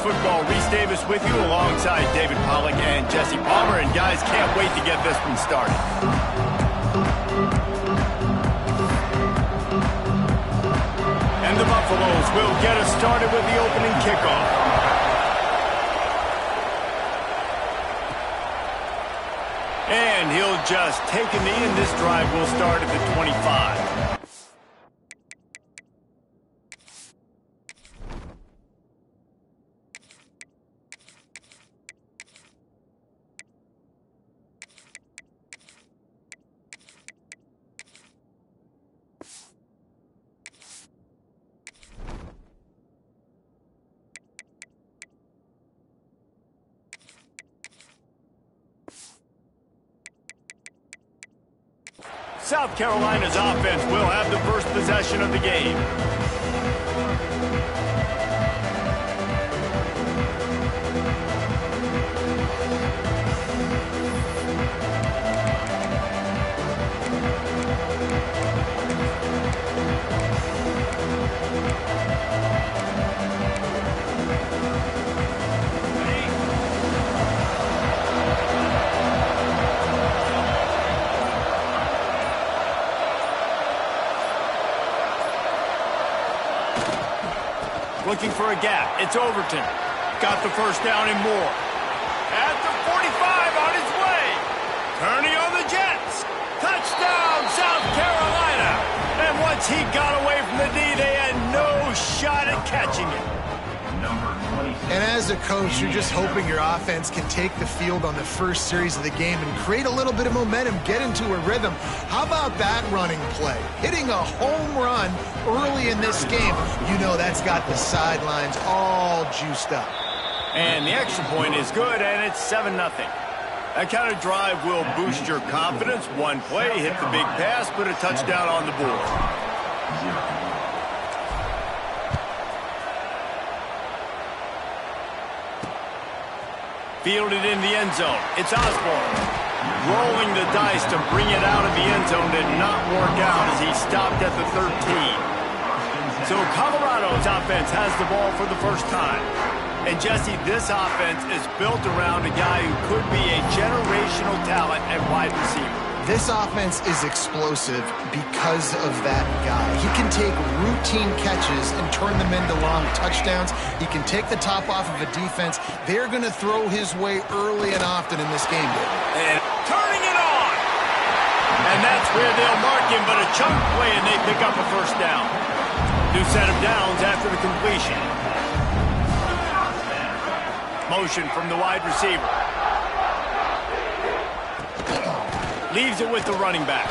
Football. Reese Davis with you alongside David Pollack and Jesse Palmer. And guys, can't wait to get this one started. And the Buffaloes will get us started with the opening kickoff. And he'll just take a knee, and this drive will start at the 25. South Carolina's offense will have the first possession of the game. Looking for a gap. It's Overton. Got the first down and more. At the 45 on his way. Turning on the Jets. Touchdown, South Carolina. And once he got away from the D, they had no shot at catching it. And as a coach, you're just hoping your offense can take the field on the first series of the game and create a little bit of momentum, get into a rhythm. How about that running play? Hitting a home run early in this game. You know that's got the sidelines all juiced up. And the extra point is good, and it's 7-0. That kind of drive will boost your confidence. One play, hit the big pass, put a touchdown on the board. Fielded in the end zone. It's Osborne. Rolling the dice to bring it out of the end zone did not work out as he stopped at the 13. So Colorado's offense has the ball for the first time. And Jesse, this offense is built around a guy who could be a generational talent at wide receiver. This offense is explosive because of that guy. He can take routine catches and turn them into long touchdowns. He can take the top off of a defense. They're going to throw his way early and often in this game. And turning it on! And that's where they'll mark him, but a chunk play and they pick up a first down. New set of downs after the completion. Motion from the wide receiver. Leaves it with the running back.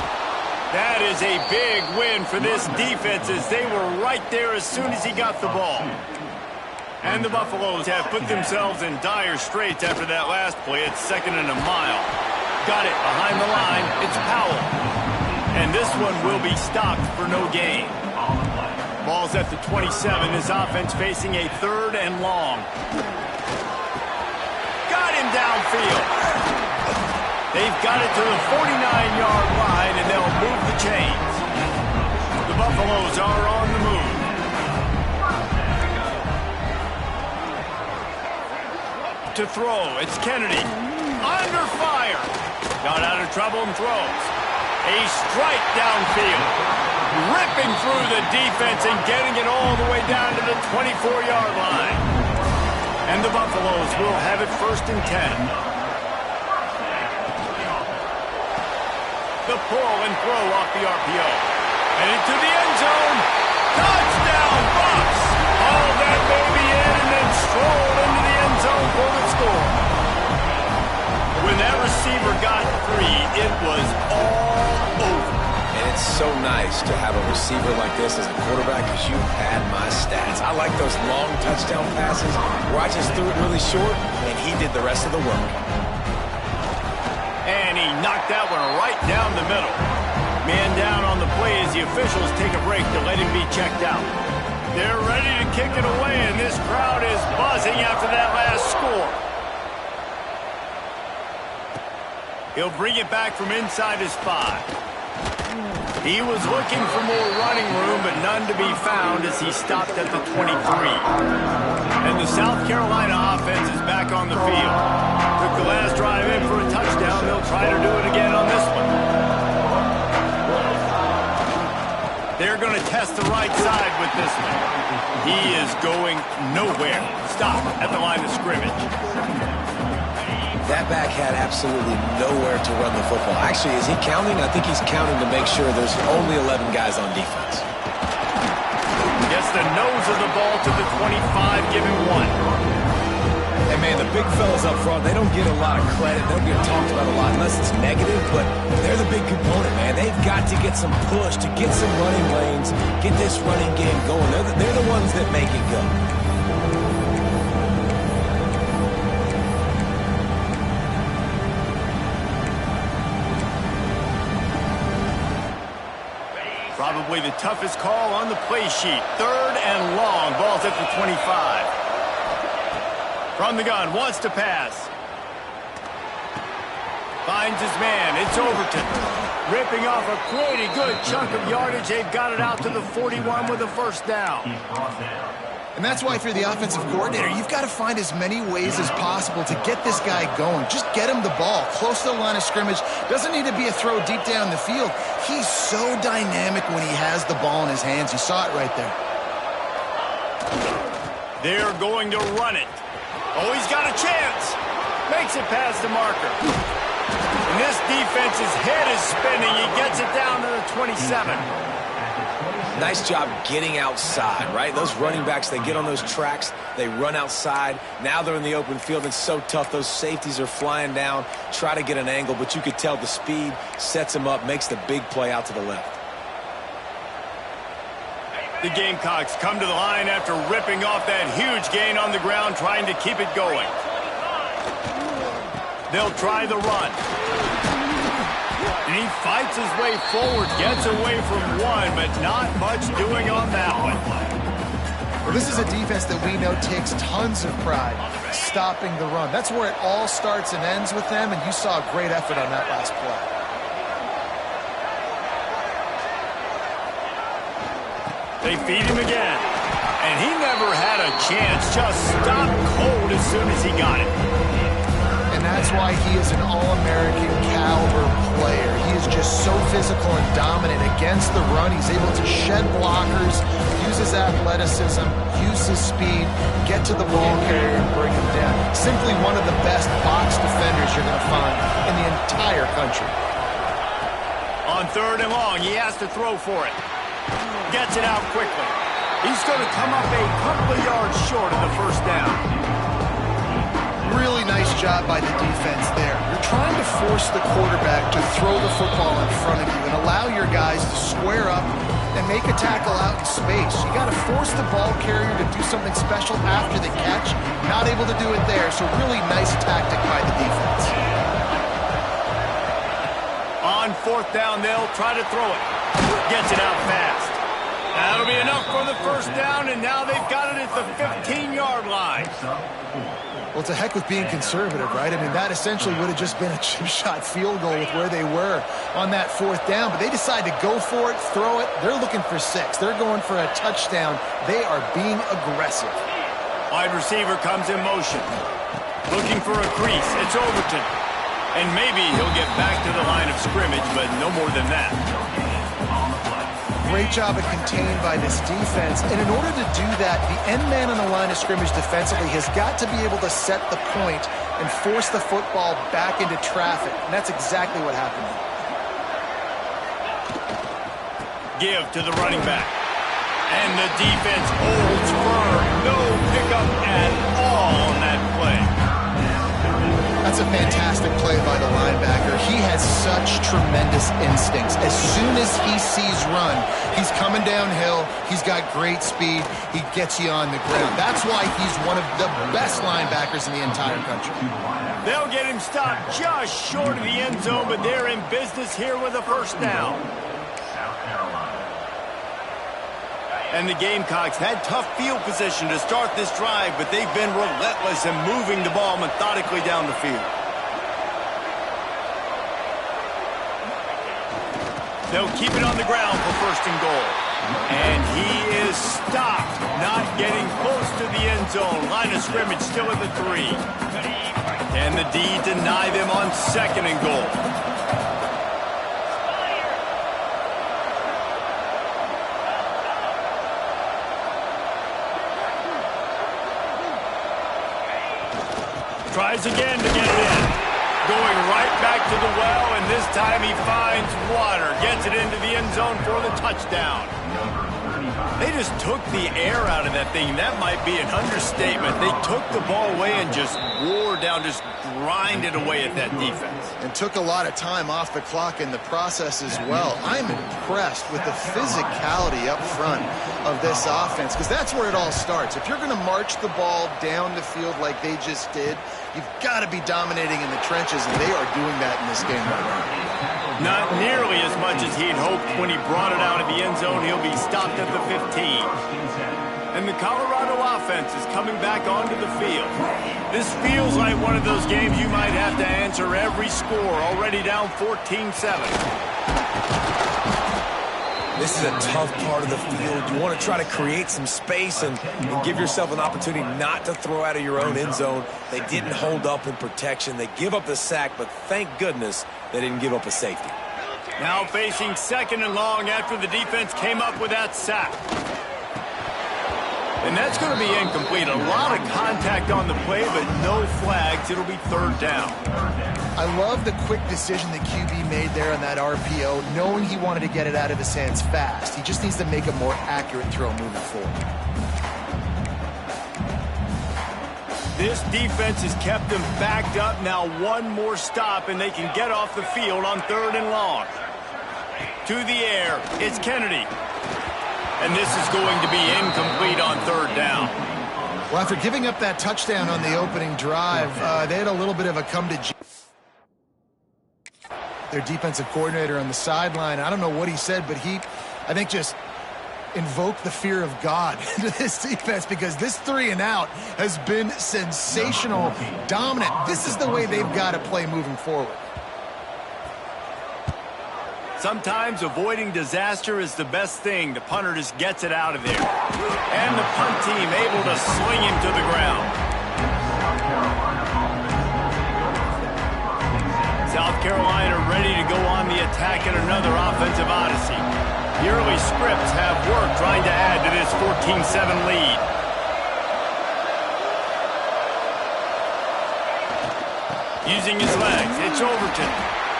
That is a big win for this defense as they were right there as soon as he got the ball. And the Buffaloes have put themselves in dire straits after that last play. It's 2nd and a mile. Got it behind the line. It's Powell. And this one will be stopped for no gain. Ball's at the 27. His offense facing a 3rd and long. Got him downfield. They've got it to the 49-yard line, and they'll move the chains. The Buffaloes are on the move. To throw, it's Kennedy. Under fire. Got out of trouble and throws. A strike downfield. Ripping through the defense and getting it all the way down to the 24-yard line. And the Buffaloes will have it 1st and 10. The pull and throw off the RPO. And into the end zone. Touchdown, Bucks! Hauled that baby in and then strolled into the end zone for the score. When that receiver got 3, it was all over. And it's so nice to have a receiver like this as a quarterback because you had my stats. I like those long touchdown passes where I just threw it really short and he did the rest of the work. And he knocked that one right down the middle. Man down on the play as the officials take a break to let him be checked out. They're ready to kick it away, and this crowd is buzzing after that last score. He'll bring it back from inside his 5. He was looking for more running room, but none to be found as he stopped at the 23. And the South Carolina offense is back on the field. Took the last drive in for a touchdown. They'll try to do it again on this one. They're going to test the right side with this one. He is going nowhere. Stop at the line of scrimmage. That back had absolutely nowhere to run the football. Actually, is he counting? I think he's counting to make sure there's only 11 guys on defense. Gets the nose of the ball to the 25, giving 1. Hey, man, the big fellas up front, they don't get a lot of credit. They don't get talked about a lot unless it's negative, but they're the big component, man. They've got to get some push, to get some running lanes, get this running game going. They're the ones that make it go. Probably the toughest call on the play sheet. 3rd and long. Ball's at the 25. From the gun, wants to pass. Finds his man. It's Overton. Ripping off a pretty good chunk of yardage. They've got it out to the 41 with a first down. And that's why if you're the offensive coordinator, you've got to find as many ways as possible to get this guy going. Just get him the ball close to the line of scrimmage. Doesn't need to be a throw deep down the field. He's so dynamic when he has the ball in his hands. You saw it right there. They're going to run it. Oh, he's got a chance. Makes it past the marker. And this defense's head is spinning. He gets it down to the 27. Nice job getting outside, right? Those running backs, they get on those tracks, they run outside. Now they're in the open field. It's so tough. Those safeties are flying down, try to get an angle, but you could tell the speed sets them up, makes the big play out to the left. The Gamecocks come to the line after ripping off that huge gain on the ground, trying to keep it going. They'll try the run. And he fights his way forward, gets away from one, but not much doing on that one. Well, this is a defense that we know takes tons of pride stopping the run. That's where it all starts and ends with them, and you saw a great effort on that last play. They feed him again, and he never had a chance. Just stopped cold as soon as he got it. And that's why he is an All-American caliber player. He is just so physical and dominant against the run. He's able to shed blockers, use his athleticism, use his speed, get to the ball carrier and bring him down. Simply one of the best box defenders you're going to find in the entire country. On 3rd and long, he has to throw for it. Gets it out quickly. He's going to come up a couple of yards short of the first down. Really nice job by the defense there. You're trying to force the quarterback to throw the football in front of you and allow your guys to square up and make a tackle out in space. You got to force the ball carrier to do something special after the catch. Not able to do it there, so really nice tactic by the defense. On 4th down, they'll try to throw it. Gets it out fast. That'll be enough for the first down, and now they've got it at the 15-yard line. Well, to heck with being conservative, right? I mean, that essentially would have just been a chip shot field goal with where they were on that 4th down. But they decide to go for it, throw it. They're looking for 6. They're going for a touchdown. They are being aggressive. Wide receiver comes in motion. Looking for a crease. It's Overton. And maybe he'll get back to the line of scrimmage, but no more than that. Great job of contained by this defense. And in order to do that, the end man on the line of scrimmage defensively has got to be able to set the point and force the football back into traffic. And that's exactly what happened. Give to the running back. And the defense holds firm. No pickup at all on that play. That's a fantastic play by the linebacker. He has such tremendous instincts. As soon as he sees run, he's coming downhill. He's got great speed. He gets you on the ground. That's why he's one of the best linebackers in the entire country. They'll get him stopped just short of the end zone, but they're in business here with a first down. And the Gamecocks had tough field position to start this drive, but they've been relentless in moving the ball methodically down the field. They'll keep it on the ground for first and goal. And he is stopped, not getting close to the end zone. Line of scrimmage still at the 3. And the D deny them on second and goal. Tries again to get it in. Going right back to the well, and this time he finds water. Gets it into the end zone for the touchdown. They just took the air out of that thing. That might be an understatement. They took the ball away and just wore down, just grinded away at that defense. And took a lot of time off the clock in the process as well. I'm impressed with the physicality up front of this offense, because that's where it all starts. If you're going to march the ball down the field like they just did, you've got to be dominating in the trenches, and they are doing that in this game right now. Not nearly as much as he'd hoped when he brought it out of the end zone. He'll be stopped at the 15. And the Colorado offense is coming back onto the field. This feels like one of those games you might have to answer every score, already down 14-7. This is a tough part of the field. You want to try to create some space and give yourself an opportunity not to throw out of your own end zone. They didn't hold up in protection. They give up the sack, but thank goodness they didn't give up a safety. Now facing second and long after the defense came up with that sack. And that's going to be incomplete. A lot of contact on the play, but no flags. It'll be third down. I love the quick decision the QB made there on that RPO, knowing he wanted to get it out of his hands fast. He just needs to make a more accurate throw moving forward. This defense has kept them backed up. Now one more stop, and they can get off the field on third and long. To the air, it's Kennedy. And this is going to be incomplete on third down. Well, after giving up that touchdown on the opening drive, they had a little bit of a their defensive coordinator on the sideline. I don't know what he said, but I think, just invoked the fear of God into this defense, because this 3 and out has been sensational, dominant. This is the way they've got to play moving forward. Sometimes avoiding disaster is the best thing. The punter just gets it out of there. And the punt team able to sling him to the ground. South Carolina ready to go on the attack in another offensive odyssey. The early scripts have worked trying to add to this 14-7 lead. Using his legs, it's Overton.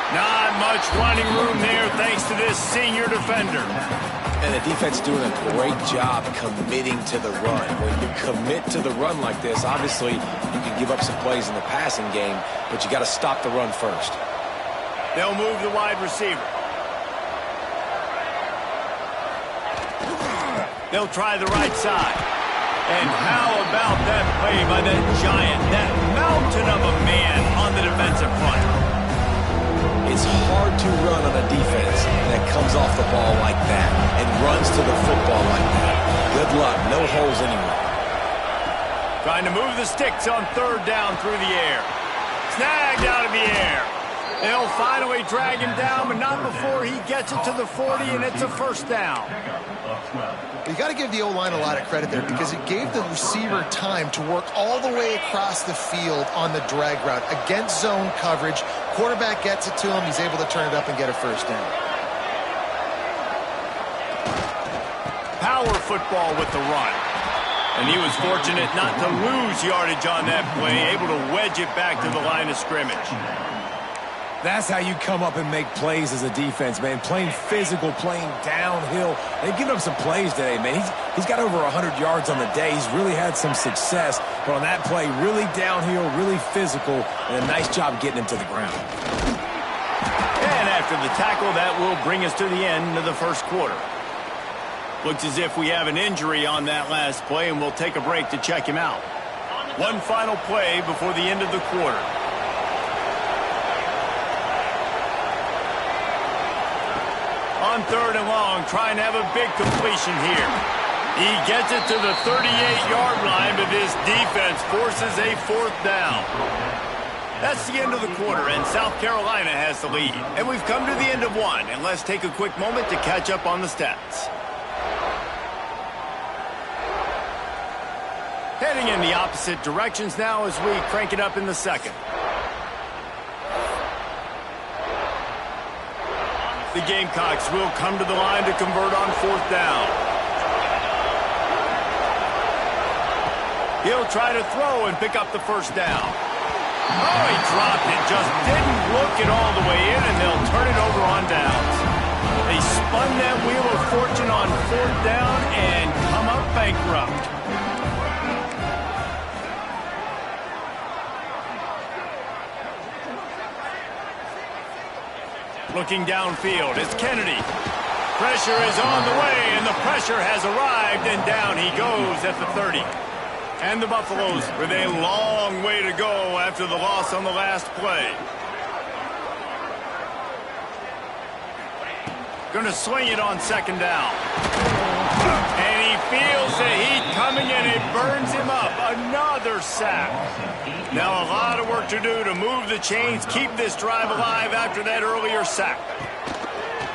Not much running room there thanks to this senior defender. And the defense doing a great job committing to the run. When you commit to the run like this, obviously you can give up some plays in the passing game, but you got to stop the run first. They'll move the wide receiver. They'll try the right side. And how about that play by that giant, that mountain of a man on the defensive front? It's hard to run on a defense that comes off the ball like that and runs to the football like that. Good luck. No holes anywhere. Trying to move the sticks on third down through the air. Snagged out of the air. They'll finally drag him down, but not before he gets it to the 40, and it's a first down. You got to give the O-line a lot of credit there, because it gave the receiver time to work all the way across the field on the drag route against zone coverage. Quarterback gets it to him. He's able to turn it up and get a first down. Power football with the run. And he was fortunate not to lose yardage on that play, able to wedge it back to the line of scrimmage. That's how you come up and make plays as a defense, man. Playing physical, playing downhill. They've given up some plays today, man. He's got over 100 yards on the day. He's really had some success. But on that play, really downhill, really physical, and a nice job getting him to the ground. And after the tackle, that will bring us to the end of the first quarter. Looks as if we have an injury on that last play, and we'll take a break to check him out. One final play before the end of the quarter. On third and long, trying to have a big completion here. He gets it to the 38-yard line, but this defense forces a fourth down. That's the end of the quarter, and South Carolina has the lead. And we've come to the end of one, and let's take a quick moment to catch up on the stats. Heading in the opposite directions now as we crank it up in the second. The Gamecocks will come to the line to convert on fourth down. He'll try to throw and pick up the first down. Oh, he dropped it. Just didn't look it all the way in, and they'll turn it over on downs. They spun that wheel of fortune on fourth down and come up bankrupt. Looking downfield, it's Kennedy. Pressure is on the way, and the pressure has arrived, and down he goes at the 30. And the Buffaloes with a long way to go after the loss on the last play. Going to swing it on second down. And he feels the heat coming, and it burns him up. Another sack. Now a lot of work to do to move the chains, keep this drive alive after that earlier sack.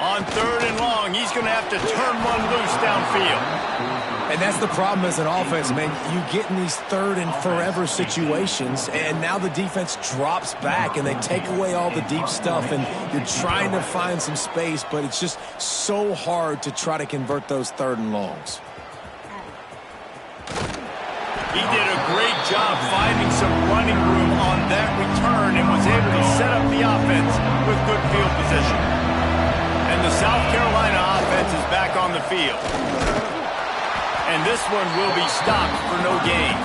On third and long, he's going to have to turn one loose downfield. And that's the problem as an offense, man. You get in these third and forever situations, and now the defense drops back, and they take away all the deep stuff, and you're trying to find some space, but it's just so hard to try to convert those third and longs. He did a great job finding some running room on that return and was able to set up the offense with good field position. And the South Carolina offense is back on the field. And this one will be stopped for no gain.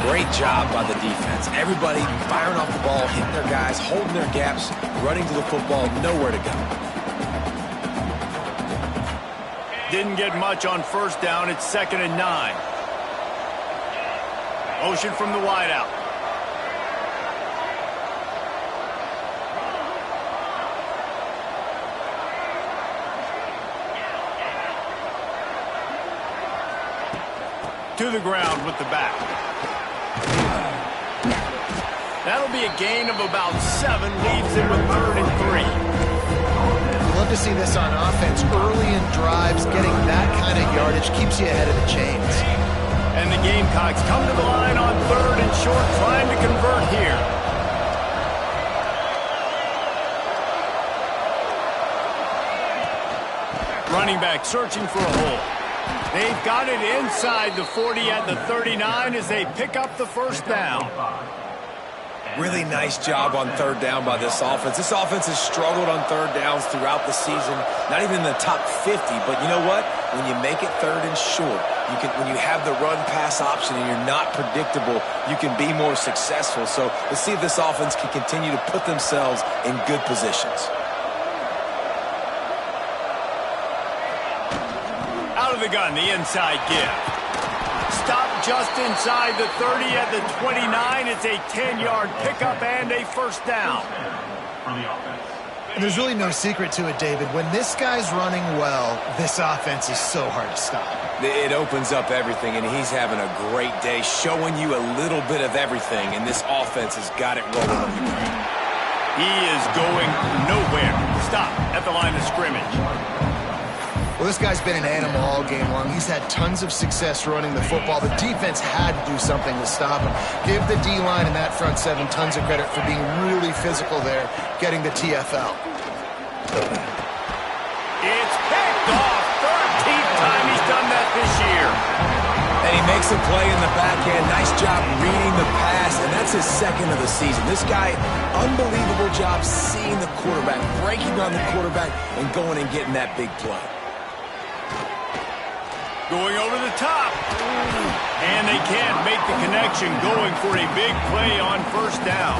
Great job by the defense. Everybody firing off the ball, hitting their guys, holding their gaps, running to the football, nowhere to go. Didn't get much on first down. It's 2nd and 9. Motion from the wideout. To the ground with the back. That'll be a gain of about 7, leaves it with 3rd and 3. You love to see this on offense. Early in drives, getting that kind of yardage keeps you ahead of the chains. And the Gamecocks come to the line on 3rd and short, trying to convert here. Running back searching for a hole. They've got it inside the 40 at the 39 as they pick up the first down. Really nice job on third down by this offense. This offense has struggled on third downs throughout the season. Not even in the top 50, but you know what? When you make it 3rd and short, when you have the run-pass option and you're not predictable, you can be more successful. So let's see if this offense can continue to put themselves in good positions. Out of the gun, the inside give. Stop just inside the 30 at the 29. It's a 10-yard pickup and a first down. And there's really no secret to it, David. When this guy's running well, this offense is so hard to stop. It opens up everything, and he's having a great day, showing you a little bit of everything, and this offense has got it rolling on the ground. He is going nowhere. Stop at the line of scrimmage. Well, this guy's been an animal all game long. He's had tons of success running the football. The defense had to do something to stop him. Give the D-line and that front seven tons of credit for being really physical there, getting the TFL. It's picked off. 13th time he's done that this year. And he makes a play in the back end. Nice job reading the pass, and that's his 2nd of the season. This guy, unbelievable job seeing the quarterback, breaking on the quarterback, and going and getting that big play. Going over the top. And they can't make the connection, going for a big play on first down.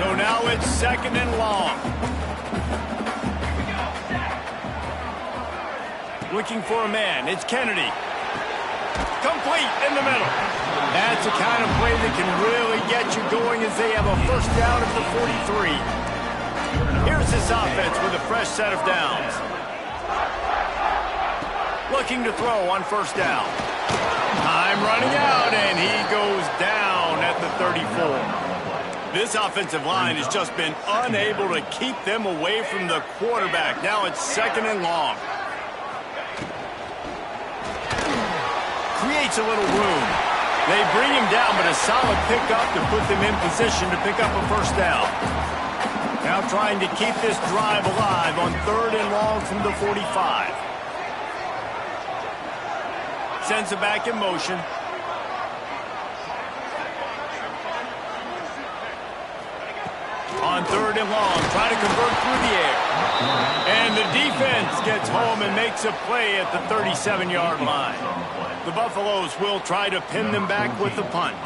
So now it's 2nd and long. Looking for a man. It's Kennedy. Complete in the middle. That's the kind of play that can really get you going as they have a first down at the 43. Here's this offense with a fresh set of downs. Looking to throw on first down. Time running out, and he goes down at the 34. This offensive line has just been unable to keep them away from the quarterback. Now it's 2nd and long. Creates a little room. They bring him down, but a solid pickup to put them in position to pick up a 1st down. Now trying to keep this drive alive on 3rd and long from the 45. Sends it back in motion. On 3rd and long, try to convert through the air. And the defense gets home and makes a play at the 37-yard line. The Buffaloes will try to pin them back with the punt.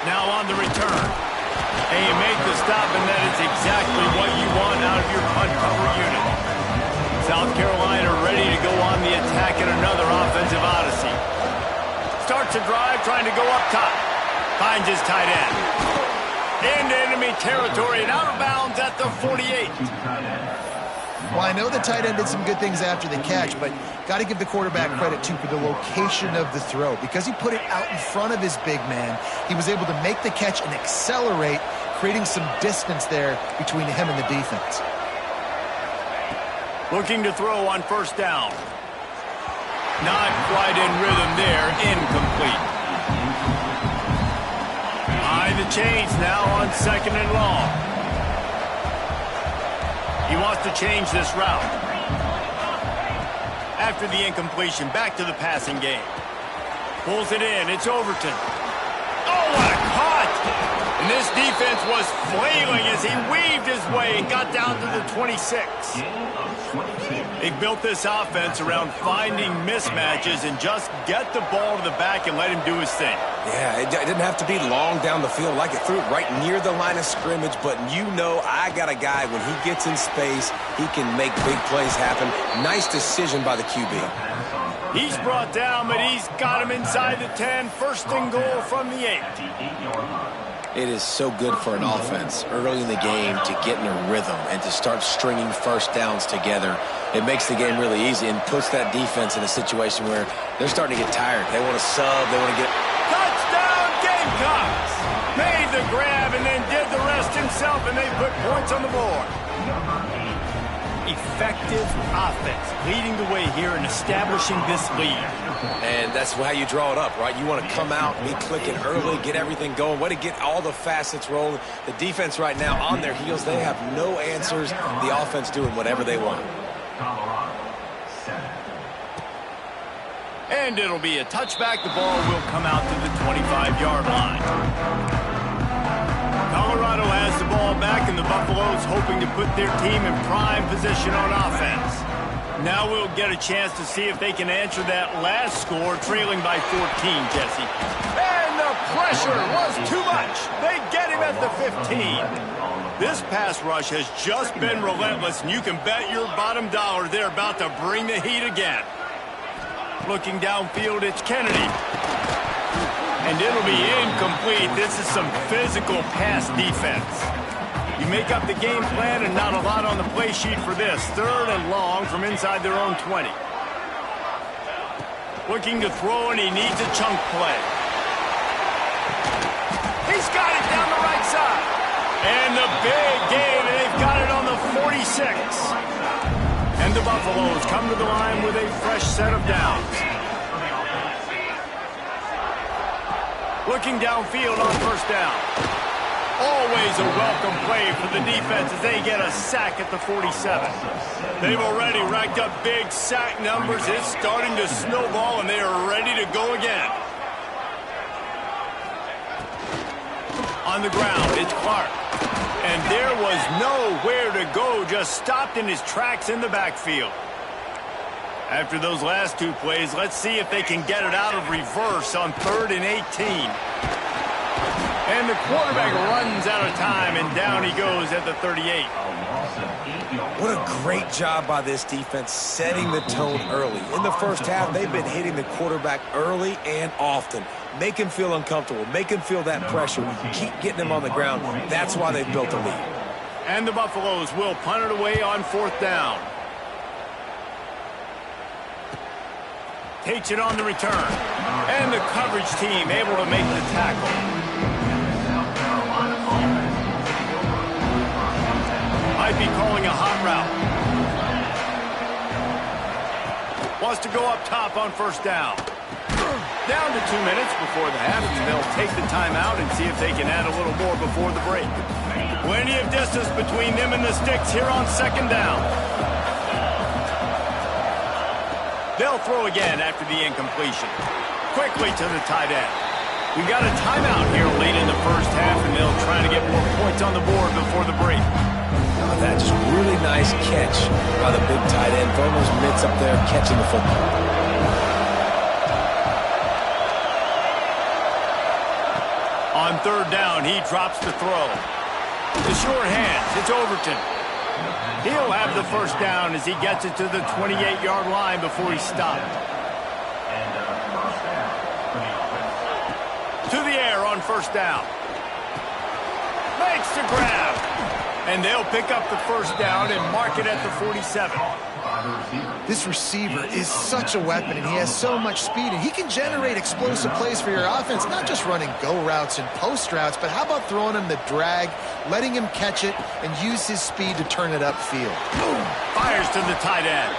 Now on the return. And you make the stop, and that is exactly what you want out of your punt cover unit. South Carolina ready to go on the attack in another offensive odyssey. Starts a drive trying to go up top. Finds his tight end. Into enemy territory and out of bounds at the 48. Well, I know the tight end did some good things after the catch, but got to give the quarterback credit, too, for the location of the throw. Because he put it out in front of his big man, he was able to make the catch and accelerate, creating some distance there between him and the defense. Looking to throw on 1st down. Not quite in rhythm there. Incomplete. Behind the chains now on 2nd and long. He wants to change this route. After the incompletion, back to the passing game. Pulls it in. It's Overton. Oh, what a cut! And this defense was flailing as he weaved his way and got down to the 26. They built this offense around finding mismatches and just get the ball to the back and let him do his thing. Yeah, it didn't have to be long down the field. Like it threw it right near the line of scrimmage, but you know I got a guy, when he gets in space, he can make big plays happen. Nice decision by the QB. He's brought down, but he's got him inside the 10. 1st and goal from the 8. It is so good for an offense early in the game to get in a rhythm and to start stringing 1st downs together. It makes the game really easy and puts that defense in a situation where they're starting to get tired. They want to sub. They want to get... Touchdown, Gamecocks! Made the grab and then did the rest himself, and they put points on the board. Effective offense leading the way here and establishing this lead. And that's how you draw it up, right? You want to come out, be clicking early, get everything going, way to get all the facets rolling. The defense right now on their heels, they have no answers. The offense doing whatever they want. And it'll be a touchback. The ball will come out to the 25-yard line. Colorado has the ball back, and the Buffaloes hoping to put their team in prime position on offense. Now we'll get a chance to see if they can answer that last score, trailing by 14, Jesse. And the pressure was too much. They get him at the 15. This pass rush has just been relentless, and you can bet your bottom dollar they're about to bring the heat again. Looking downfield, it's Kennedy. And it'll be incomplete. This is some physical pass defense. You make up the game plan and not a lot on the play sheet for this. 3rd and long from inside their own 20. Looking to throw, and he needs a chunk play. He's got it down the right side. And the big game, and they've got it on the 46. And the Buffaloes come to the line with a fresh set of downs. Looking downfield on 1st down. Always a welcome play for the defense as they get a sack at the 47. They've already racked up big sack numbers. It's starting to snowball, and they are ready to go again. On the ground, it's Clark. And there was nowhere to go, just stopped in his tracks in the backfield. After those last 2 plays, let's see if they can get it out of reverse on 3rd and 18. And the quarterback runs out of time, and down he goes at the 38. What a great job by this defense setting the tone early. In the first half, they've been hitting the quarterback early and often. Make him feel uncomfortable. Make him feel that pressure. Keep getting him on the ground. That's why they've built a lead. And the Buffaloes will punt it away on 4th down. Takes it on the return. And the coverage team able to make the tackle. Might be calling a hot route. Wants to go up top on first down. Down to 2 minutes before the half, and they'll take the timeout and see if they can add a little more before the break. Plenty of distance between them and the sticks here on second down. They'll throw again after the incompletion. Quickly to the tight end. We got a timeout here late in the first half, and they'll try to get more points on the board before the break. Oh, that just really nice catch by the big tight end. Throwing those mitts up there, catching the football. On third down, he drops the throw. The short hands, it's Overton. He'll have the first down as he gets it to the 28-yard line before he's stopped. To the air on first down. Makes the grab. And they'll pick up the first down and mark it at the 47. This receiver is such a weapon, and he has so much speed, and he can generate explosive plays for your offense, not just running go routes and post routes, but how about throwing him the drag, letting him catch it, and use his speed to turn it upfield. Boom! Fires to the tight end.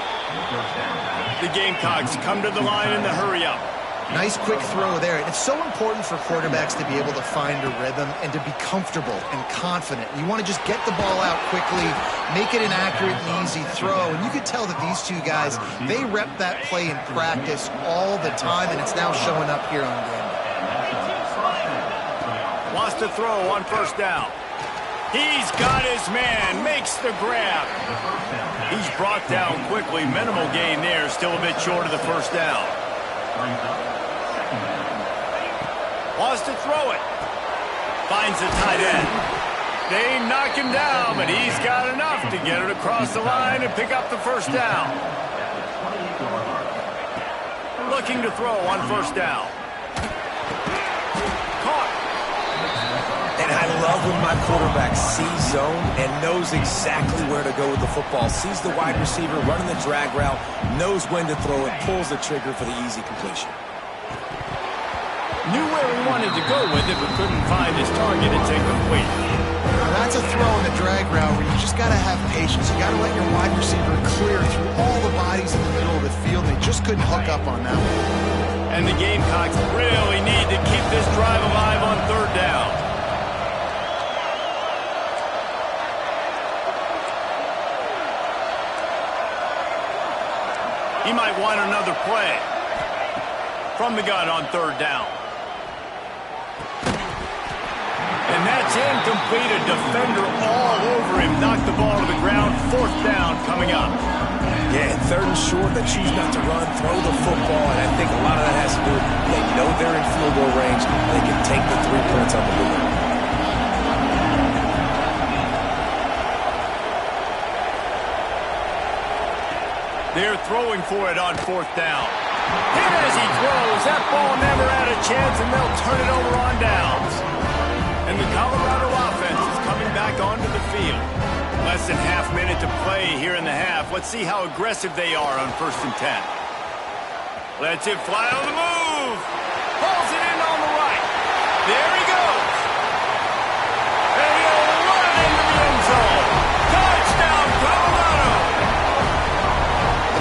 The Gamecocks come to the line in the hurry-up. Nice quick throw there. And it's so important for quarterbacks to be able to find a rhythm and to be comfortable and confident. You want to just get the ball out quickly, make it an accurate and easy throw. And you could tell that these two guys, they rep that play in practice all the time, and it's now showing up here on game. Wants to throw on first down. He's got his man, makes the grab. He's brought down quickly. Minimal gain there, still a bit short of the first down. Wants to throw it. Finds the tight end. They knock him down, but he's got enough to get it across the line and pick up the first down. Looking to throw on first down. Caught. And I love when my quarterback sees zone and knows exactly where to go with the football. Sees the wide receiver running the drag route, knows when to throw it, pulls the trigger for the easy completion. Knew where he wanted to go with it, but couldn't find his target. It's incomplete. Now that's a throw in the drag route where you just got to have patience. You got to let your wide receiver clear through all the bodies in the middle of the field. They just couldn't hook up on that one. And the Gamecocks really need to keep this drive alive on third down. He might want another play. From the gun on third down. And that's incomplete. A defender all over him. Knocked the ball to the ground. Fourth down coming up. Yeah, third and short. They choose not to run, throw the football, and I think a lot of that has to do with they know they're in field goal range. They can take the 3 points on the board. They're throwing for it on fourth down. Hit as he throws. That ball never had a chance, and they'll turn it over on downs. And the Colorado offense is coming back onto the field. Less than half minute to play here in the half. Let's see how aggressive they are on 1st and 10. Lets it fly on the move. Pulls it in on the right. There he goes. And he'll run it into the end zone. Touchdown, Colorado.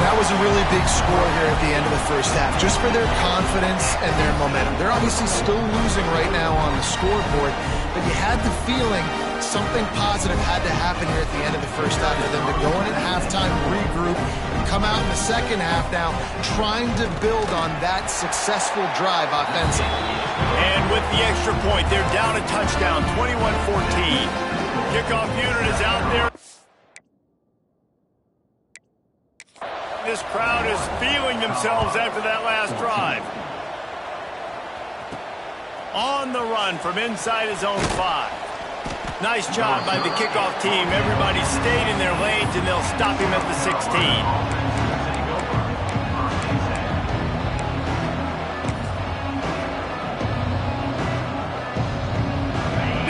That was a really big score here at the end of the first half, just for their confidence and their momentum. They're obviously still losing right now on the scoreboard, but you had the feeling something positive had to happen here at the end of the first half for them to go in at halftime, regroup, and come out in the second half now trying to build on that successful drive offensively. And with the extra point, they're down a touchdown, 21-14. Kickoff unit is out there. This crowd is feeling themselves after that last drive. On the run from inside his own 5. Nice job by the kickoff team. Everybody stayed in their lanes, and they'll stop him at the 16.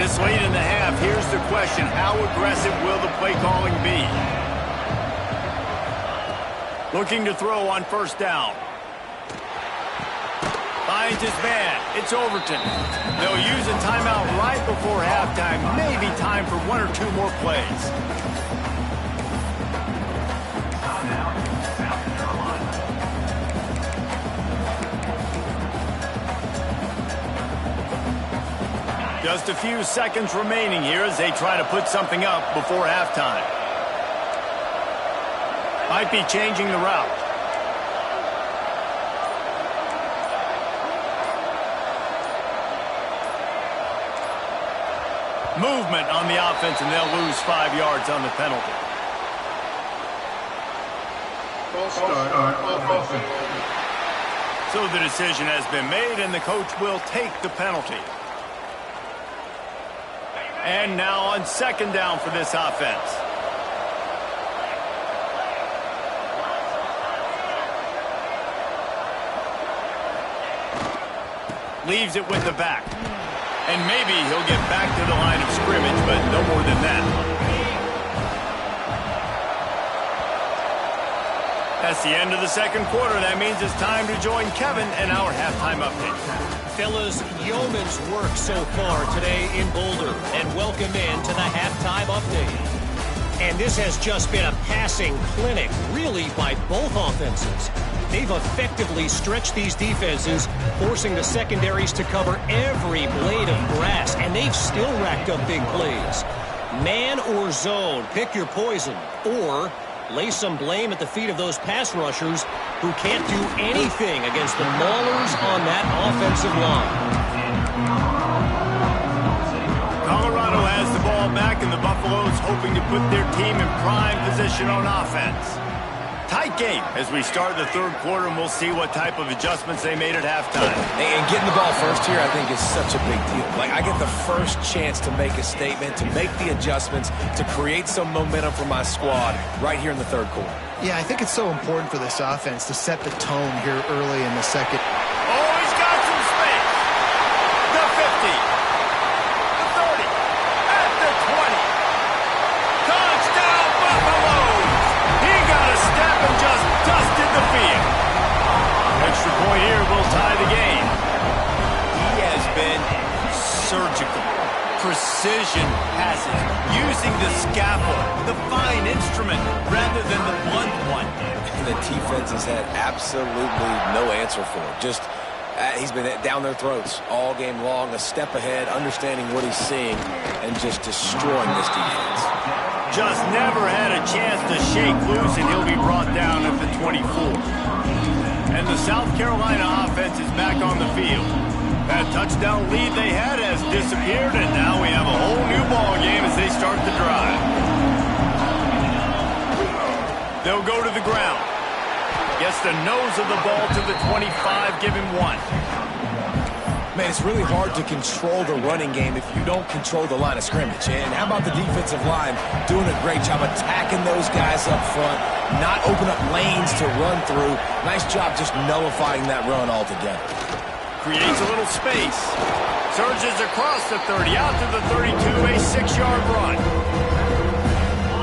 This late in the half, here's the question. How aggressive will the play calling be? Looking to throw on first down. finds his man. It's Overton. They'll use a timeout right before halftime. Maybe time for one or two more plays. Just a few seconds remaining here as they try to put something up before halftime. Might be changing the route. Movement on the offense, and they'll lose 5 yards on the penalty. False start. Offense. So the decision has been made, and the coach will take the penalty. And now on second down for this offense. Leaves it with the back. And maybe he'll get back to the line of scrimmage, but no more than that. That's the end of the second quarter. That means it's time to join Kevin in our halftime update. Fellas, yeoman's work so far today in Boulder, and welcome in to the halftime update. And this has just been a passing clinic, really, by both offenses. They've effectively stretched these defenses, forcing the secondaries to cover every blade of grass, and they've still racked up big plays. Man or zone, pick your poison, or lay some blame at the feet of those pass rushers who can't do anything against the maulers on that offensive line. Colorado has the ball back, and the Buffaloes hoping to put their team in prime position on offense. Tight game as we start the third quarter, and we'll see what type of adjustments they made at halftime. And getting the ball first here, I think, is such a big deal. Like, I get the first chance to make a statement, to make the adjustments, to create some momentum for my squad right here in the third quarter. Yeah, I think it's so important for this offense to set the tone here early in the second. Oh, he's got some space. The 50. The 30. At the 20. Touchdown, Buffaloes. He got a step and just dusted the field. Extra point here will tie the game. He has been surgical. Precision passes, using the scalpel, the fine instrument, rather than the blunt one. The defense has had absolutely no answer for it. Just, he's been down their throats all game long, a step ahead, understanding what he's seeing, and just destroying this defense. Just never had a chance to shake loose, and he'll be brought down at the 24. And the South Carolina offense is back on the field. That touchdown lead they had has disappeared, and now we have a whole new ball game as they start the drive. They'll go to the ground. Gets the nose of the ball to the 25, give him 1. Man, it's really hard to control the running game if you don't control the line of scrimmage. And how about the defensive line doing a great job attacking those guys up front, not open up lanes to run through. Nice job just nullifying that run altogether. Creates a little space. Surges across the 30, out to the 32, a 6-yard run.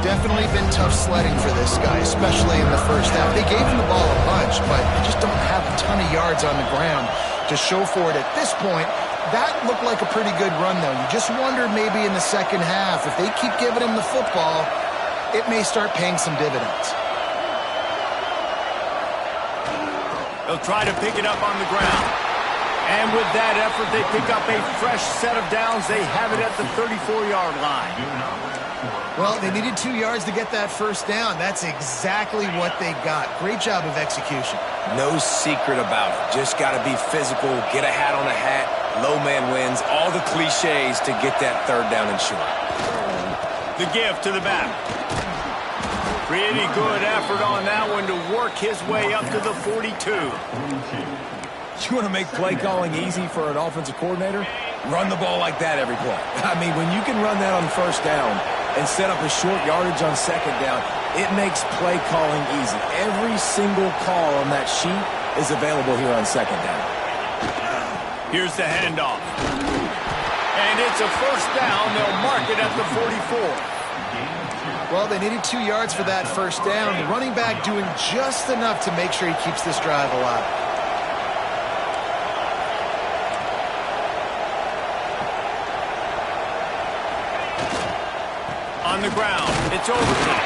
Definitely been tough sledding for this guy, especially in the first half. They gave him the ball a bunch, but just don't have a ton of yards on the ground to show for it at this point. That looked like a pretty good run, though. You just wonder maybe in the second half, if they keep giving him the football, it may start paying some dividends. They'll try to pick it up on the ground. And with that effort, they pick up a fresh set of downs. They have it at the 34-yard line. Well, they needed 2 yards to get that first down. That's exactly what they got. Great job of execution. No secret about it. Just got to be physical, get a hat on a hat, low man wins, all the cliches to get that third down and short. The give to the back. Pretty good effort on that one to work his way up to the 42. You want to make play calling easy for an offensive coordinator? Run the ball like that every play. I mean, when you can run that on first down and set up a short yardage on second down, it makes play calling easy. Every single call on that sheet is available here on second down. Here's the handoff. And it's a first down. They'll mark it at the 44. Well, they needed 2 yards for that first down. The running back doing just enough to make sure he keeps this drive alive. On the ground, it's Overton.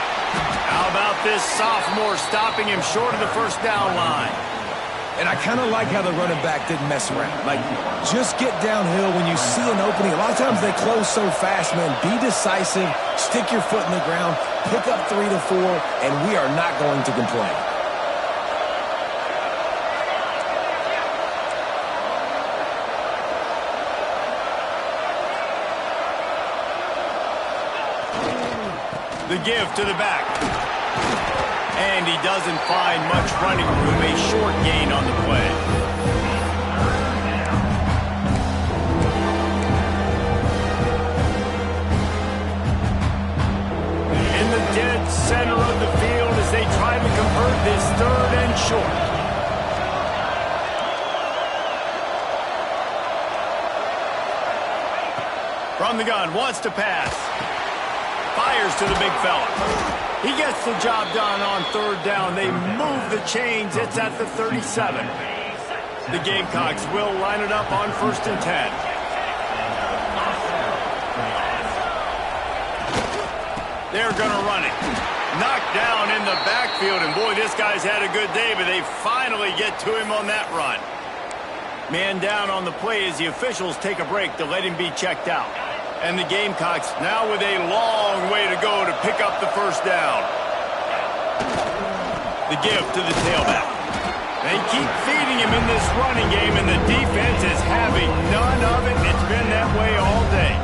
How about this sophomore stopping him short of the first down line? And I kind of like how the running back didn't mess around. Like, just get downhill when you see an opening. A lot of times they close so fast, man. Be decisive, stick your foot in the ground, pick up 3 to 4, and we are not going to complain. The give to the back. And he doesn't find much running room, a short gain on the play. In the dead center of the field as they try to convert this 3rd and short. From the gun, wants to pass. Fires to the big fella. He gets the job done on 3rd down. They move the chains. It's at the 37. The Gamecocks will line it up on 1st and 10. They're going to run it. Knocked down in the backfield, and boy, this guy's had a good day, but they finally get to him on that run. Man down on the play as the officials take a break to let him be checked out. And the Gamecocks now with a long way to go to pick up the 1st down. The give to the tailback. They keep feeding him in this running game, and the defense is having none of it. It's been that way all day.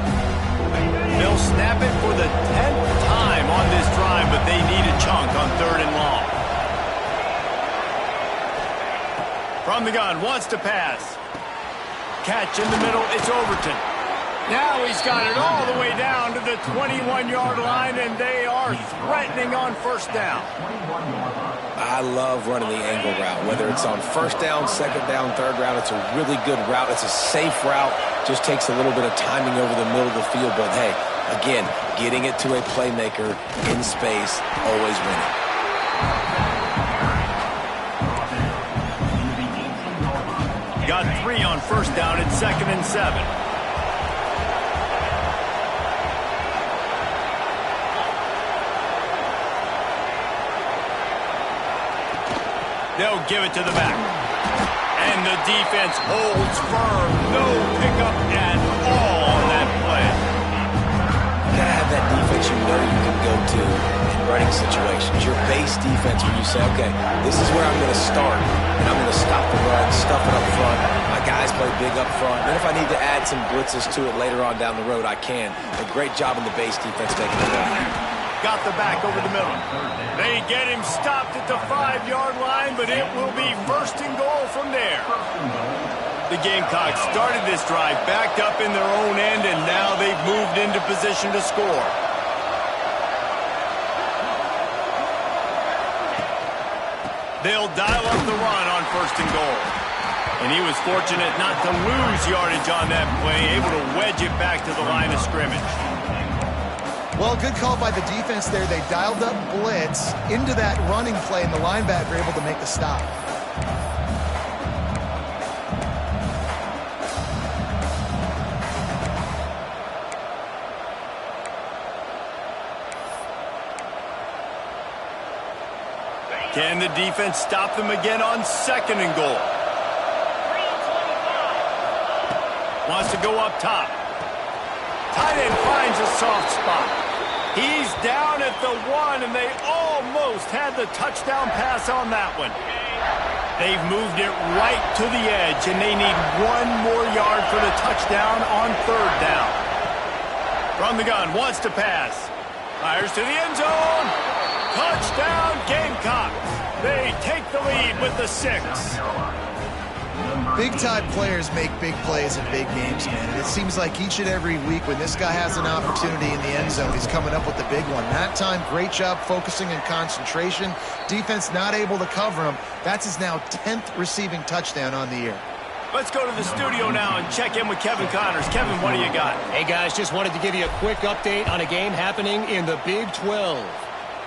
They'll snap it for the 10th time on this drive, but they need a chunk on 3rd and long. From the gun, wants to pass. Catch in the middle, it's Overton. Now he's got it all the way down to the 21-yard line, and they are threatening on 1st down. I love running the angle route, whether it's on 1st down, 2nd down, 3rd route. It's a really good route. It's a safe route. Just takes a little bit of timing over the middle of the field. But, hey, again, getting it to a playmaker in space, always winning. Got 3 on 1st down. It's 2nd and 7. They'll give it to the back. And the defense holds firm. No pickup at all on that play. You gotta have that defense you know you can go to in running situations. Your base defense when you say, okay, this is where I'm going to start, and I'm going to stop the run, stuff it up front. My guys play big up front. Then if I need to add some blitzes to it later on down the road, I can. A great job in the base defense making it work. Got the back over the middle. They get him stopped at the 5-yard line, but it will be 1st and goal from there. The Gamecocks started this drive backed up in their own end, and now they've moved into position to score. They'll dial up the run on 1st and goal. And he was fortunate not to lose yardage on that play, able to wedge it back to the line of scrimmage. Well, good call by the defense there. They dialed up blitz into that running play, and the linebacker able to make the stop. Can the defense stop them again on 2nd and goal? Wants to go up top. Tight end finds a soft spot. He's down at the 1, and they almost had the touchdown pass on that one. They've moved it right to the edge, and they need 1 more yard for the touchdown on 3rd down. From the gun, wants to pass. Fires to the end zone. Touchdown, Gamecocks. They take the lead with the 6. Big-time players make big plays in big games, man. And it seems like each and every week when this guy has an opportunity in the end zone, he's coming up with the big one. That time, great job focusing and concentration. Defense not able to cover him. That's his now 10th receiving touchdown on the year. Let's go to the studio now and check in with Kevin Connors. Kevin, what do you got? Hey, guys, just wanted to give you a quick update on a game happening in the Big 12.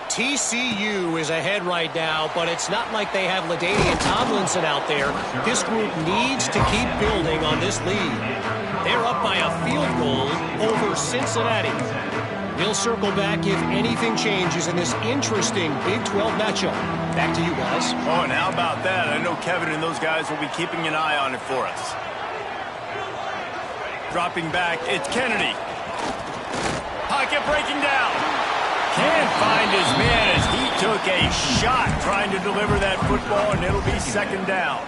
TCU is ahead right now, but it's not like they have LaDainian Tomlinson out there. This group needs to keep building on this lead. They're up by a field goal over Cincinnati. We'll circle back if anything changes in this interesting Big 12 matchup. Back to you guys. Oh, and how about that? I know Kevin and those guys will be keeping an eye on it for us. Dropping back, it's Kennedy. Pocket breaking down. Can't find his man as he took a shot trying to deliver that football, and it'll be second down.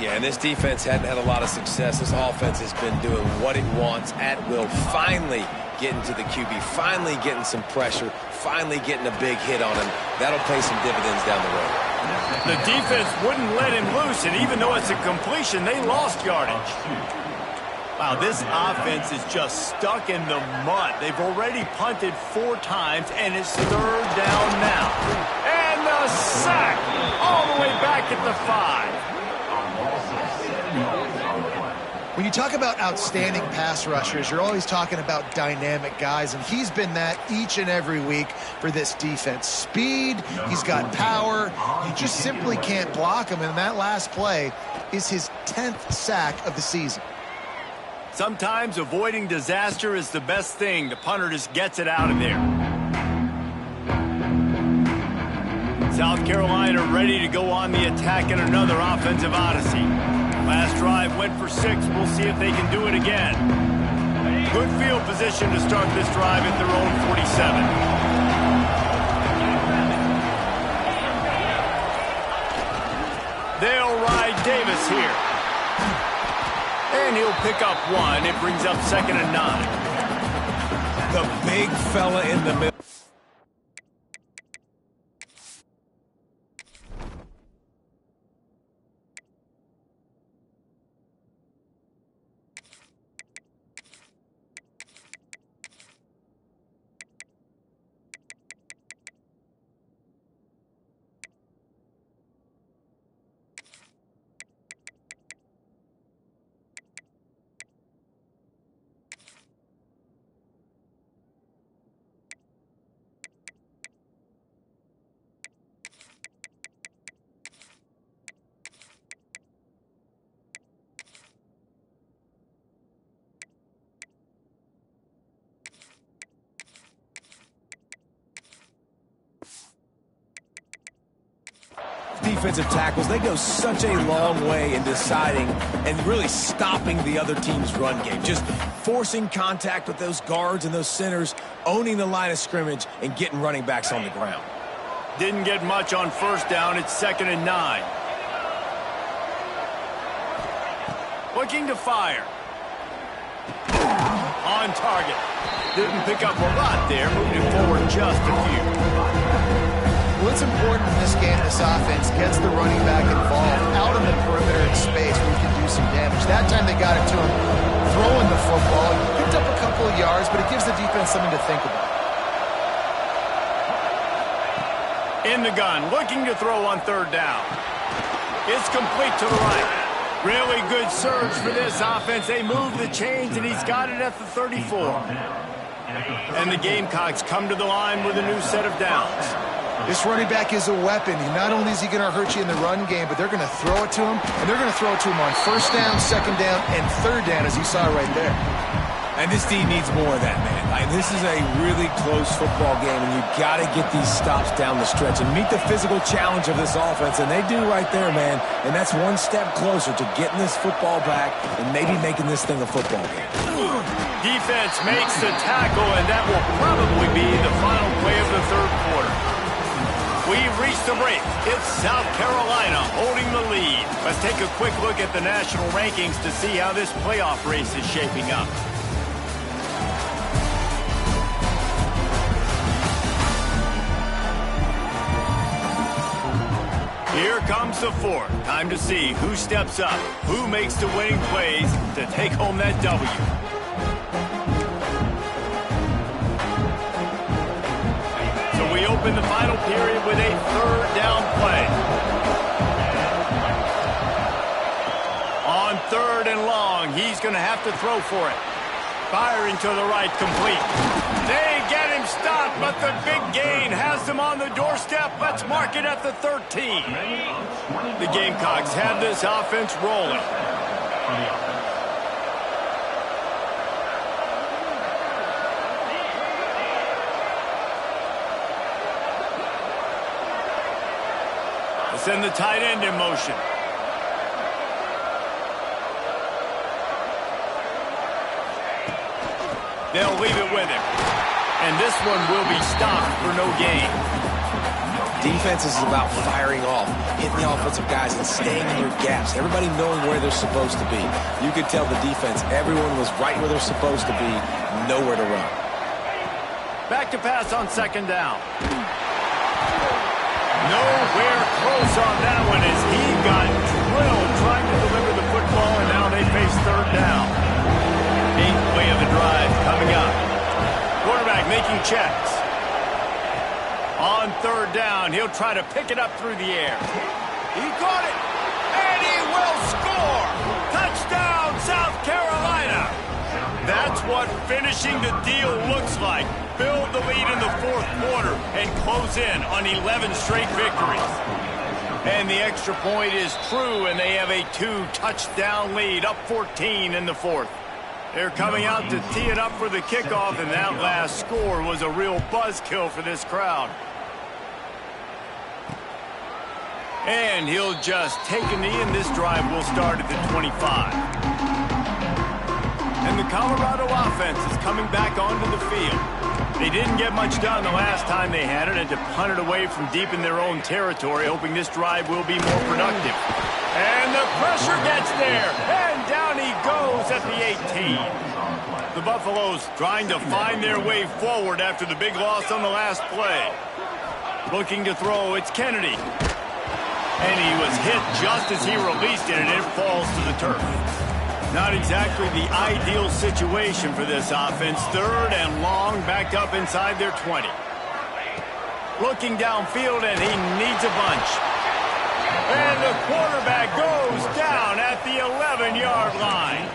Yeah, and this defense hadn't had a lot of success. This offense has been doing what it wants at will. Finally getting to the QB, finally getting some pressure, finally getting a big hit on him. That'll pay some dividends down the road. The defense wouldn't let him loose, and even though it's a completion, they lost yardage. Wow, this offense is just stuck in the mud. They've already punted 4 times, and it's third down now. And the sack all the way back at the 5. When you talk about outstanding pass rushers, you're always talking about dynamic guys, and he's been that each and every week for this defense. Speed, he's got power, you just simply can't block him, and that last play is his 10th sack of the season. Sometimes avoiding disaster is the best thing. The punter just gets it out of there. South Carolina ready to go on the attack in another offensive odyssey. Last drive went for 6. We'll see if they can do it again. Good field position to start this drive at their own 47. They'll ride Davis here. And he'll pick up 1. It brings up 2nd and 9. The big fella in the middle. Defensive tackles, they go such a long way in deciding and really stopping the other team's run game. Just forcing contact with those guards and those centers, owning the line of scrimmage, and getting running backs on the ground. Didn't get much on first down. It's 2nd and 9. Looking to fire. On target. Didn't pick up a lot there, moving it forward just a few. What's important in this game, this offense gets the running back involved out on the perimeter in space where he can do some damage. That time they got it to him throwing the football. He picked up a couple of yards, but it gives the defense something to think about. In the gun, looking to throw on 3rd down. It's complete to the right. Really good surge for this offense. They move the chains, and he's got it at the 34. And the Gamecocks come to the line with a new set of downs. This running back is a weapon. Not only is he going to hurt you in the run game, but they're going to throw it to him, and they're going to throw it to him on 1st down, 2nd down, and 3rd down, as you saw right there. And this team needs more of that, man. This is a really close football game, and you've got to get these stops down the stretch and meet the physical challenge of this offense, and they do right there, man. And that's one step closer to getting this football back and maybe making this thing a football game. Defense makes the tackle, and that will probably be the final play of the 3rd quarter. We've reached the break. It's South Carolina holding the lead. Let's take a quick look at the national rankings to see how this playoff race is shaping up. Here comes the 4th. Time to see who steps up, who makes the winning plays to take home that W. We open the final period with a 3rd down play. On 3rd and long, he's going to have to throw for it. Firing to the right, complete. They get him stopped, but the big gain has them on the doorstep. Let's mark it at the 13. The Gamecocks have this offense rolling. Send the tight end in motion. They'll leave it with him. And this one will be stopped for no gain. Defense is about firing off, hitting the offensive guys, and staying in your gaps. Everybody knowing where they're supposed to be. You could tell the defense, everyone was right where they're supposed to be, nowhere to run. Back to pass on second down. Nowhere close on that one as he got drilled trying to deliver the football, and now they face third down. 8th play of the drive coming up. Quarterback making checks. On third down, he'll try to pick it up through the air. He caught it, and he will score! Touchdown, South Carolina! That's what finishing the deal looks like. Build the lead in the fourth quarter and close in on 11 straight victories. And the extra point is true, and they have a 2-touchdown lead, up 14 in the fourth. They're coming out to tee it up for the kickoff, and that last score was a real buzzkill for this crowd. And he'll just take a knee, and this drive will start at the 25. And the Colorado offense is coming back onto the field. They didn't get much done the last time they had it, and to punt it away from deep in their own territory, hoping this drive will be more productive. And the pressure gets there, and down he goes at the 18. The Buffaloes trying to find their way forward after the big loss on the last play. Looking to throw, it's Kennedy. And he was hit just as he released it, and it falls to the turf. Not exactly the ideal situation for this offense. Third and long, backed up inside their 20. Looking downfield, and he needs a bunch. And the quarterback goes down at the 11-yard line.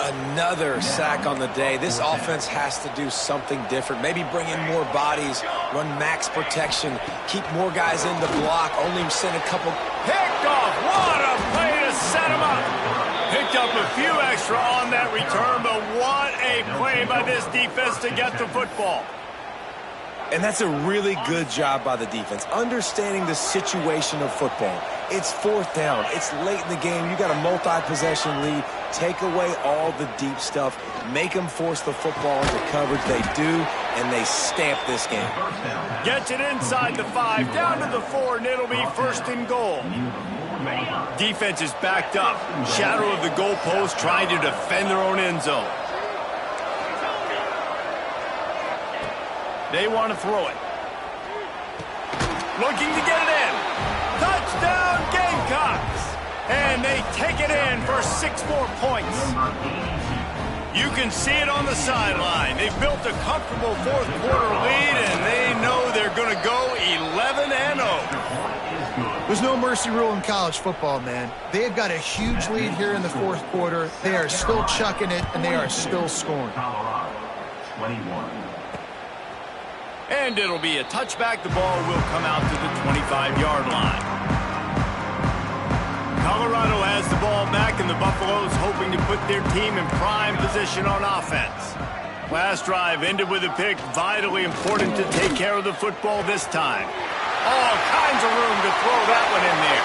Another sack on the day. This offense has to do something different. Maybe bring in more bodies, run max protection, keep more guys in the block, only send a couple. Picked off. What a play to set him up. Picked up a few extra on that return, but what a play by this defense to get the football. And that's a really good job by the defense, understanding the situation of football. It's fourth down. It's late in the game. You got a multi-possession lead. Take away all the deep stuff. Make them force the football into coverage. They do, and they stamp this game. Gets it inside the 5, down to the 4, and it'll be first and goal. Defense is backed up. Shadow of the goalpost, trying to defend their own end zone. They want to throw it. Looking to get it in. Touchdown, Gamecocks! And they take it in for 6 more points. You can see it on the sideline. They've built a comfortable fourth quarter lead, and they know they're going to go 11-0. There's no mercy rule in college football, man. They've got a huge lead here in the fourth quarter. They are still chucking it, and they are still scoring. And it'll be a touchback. The ball will come out to the 25-yard line. Colorado has the ball back, and the Buffaloes hoping to put their team in prime position on offense. Last drive ended with a pick. Vitally important to take care of the football this time. All kinds of room to throw that one in there.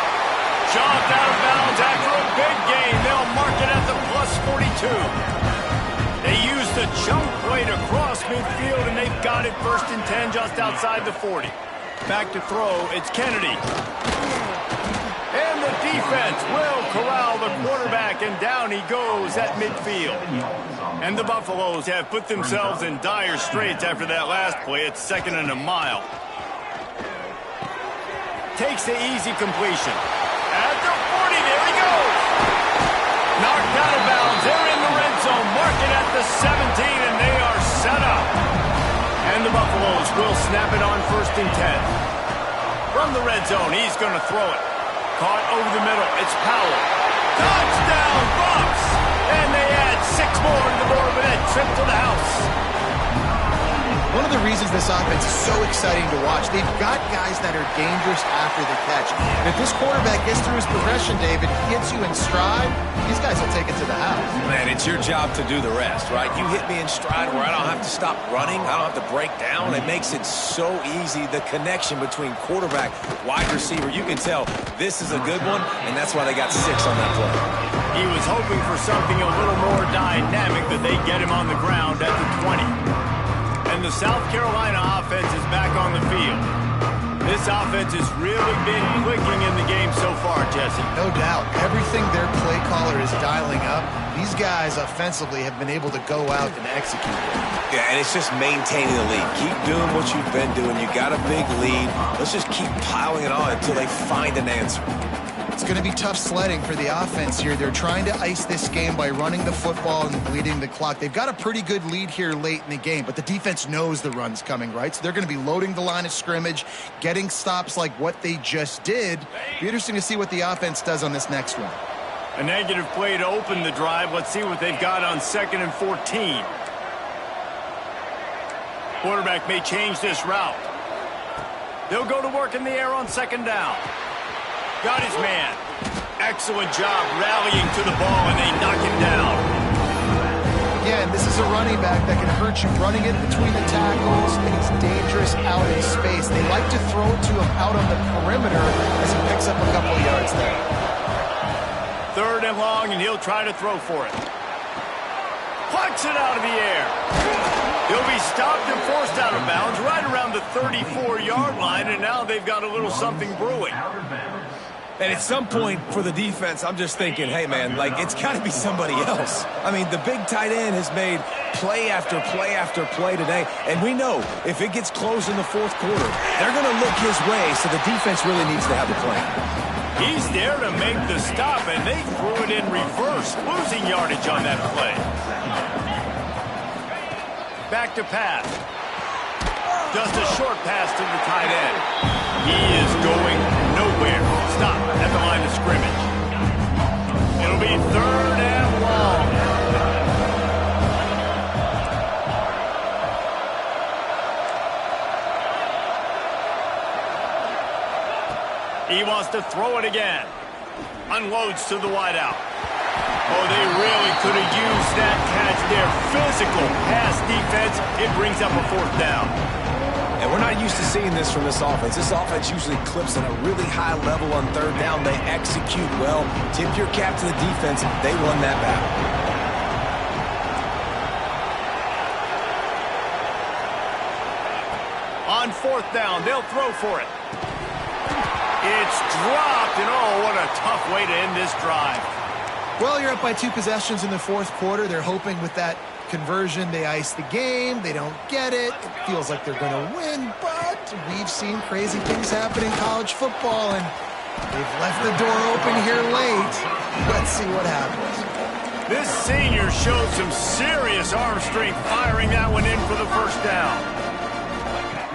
Shoved out of bounds after a big gain. They'll mark it at the +42. They used the jump play to cross midfield, and they've got it 1st and 10 just outside the 40. Back to throw, it's Kennedy. And the defense will corral the quarterback, and down he goes at midfield. And the Buffaloes have put themselves in dire straits after that last play. It's 2nd and a mile. Takes the easy completion. At the 40, there he goes. Knocked out of bounds. They're in the red zone. Mark it at the 17, and they are set up. And the Buffaloes will snap it on 1st and 10. From the red zone, he's going to throw it. Caught over the middle. It's Powell. Touchdown, Bucks! And they add 6 more to the board with that trip to the house. One of the reasons this offense is so exciting to watch, they've got guys that are dangerous after the catch. And if this quarterback gets through his progression, David, gets you in stride, these guys will take it to the house. Man, it's your job to do the rest, right? You hit me in stride where I don't have to stop running. I don't have to break down. It makes it so easy. The connection between quarterback, wide receiver, you can tell this is a good one, and that's why they got 6 on that play. He was hoping for something a little more dynamic, that they get him on the ground at the 20. And the South Carolina offense is back on the field. This offense has really been clicking in the game so far, Jesse. No doubt. Everything their play caller is dialing up, these guys offensively have been able to go out and execute it. Yeah, and it's just maintaining the lead. Keep doing what you've been doing. You got a big lead. Let's just keep piling it on until they find an answer. It's going to be tough sledding for the offense here. They're trying to ice this game by running the football and bleeding the clock. They've got a pretty good lead here late in the game, but the defense knows the run's coming, right? So they're going to be loading the line of scrimmage, getting stops like what they just did. Be interesting to see what the offense does on this next one. A negative play to open the drive. Let's see what they've got on 2nd and 14. Quarterback may change this route. They'll go to work in the air on 2nd down. Got his man. Excellent job rallying to the ball, and they knock him down. Again, this is a running back that can hurt you running it between the tackles, and he's dangerous out in space. They like to throw it to him out on the perimeter as he picks up a couple of yards there. 3rd and long, and he'll try to throw for it. Plucks it out of the air. He'll be stopped and forced out of bounds right around the 34-yard line, and now they've got a little something brewing. And at some point for the defense, I'm just thinking, hey, man, like, it's got to be somebody else. I mean, the big tight end has made play after play after play today, and we know if it gets close in the 4th quarter, they're going to look his way, so the defense really needs to have a plan. He's there to make the stop, and they threw it in reverse, losing yardage on that play. Back to pass. Just a short pass to the tight end. He is going nowhere. Stop at the line of scrimmage. It'll be 3rd and long. He wants to throw it again. Unloads to the wideout. Oh, they really could have used that catch there. Physical pass defense. It brings up a 4th down. And we're not used to seeing this from this offense. This offense usually clips at a really high level on 3rd down. They execute well. Tip your cap to the defense. They won that battle. On 4th down, they'll throw for it. It's dropped, and oh, what a tough way to end this drive. Well, you're up by 2 possessions in the 4th quarter. They're hoping with that conversion they ice the game. They don't get it. It feels like they're going to win, but we've seen crazy things happen in college football, and they've left the door open here late. Let's see what happens. This senior showed some serious arm strength firing that one in for the 1st down.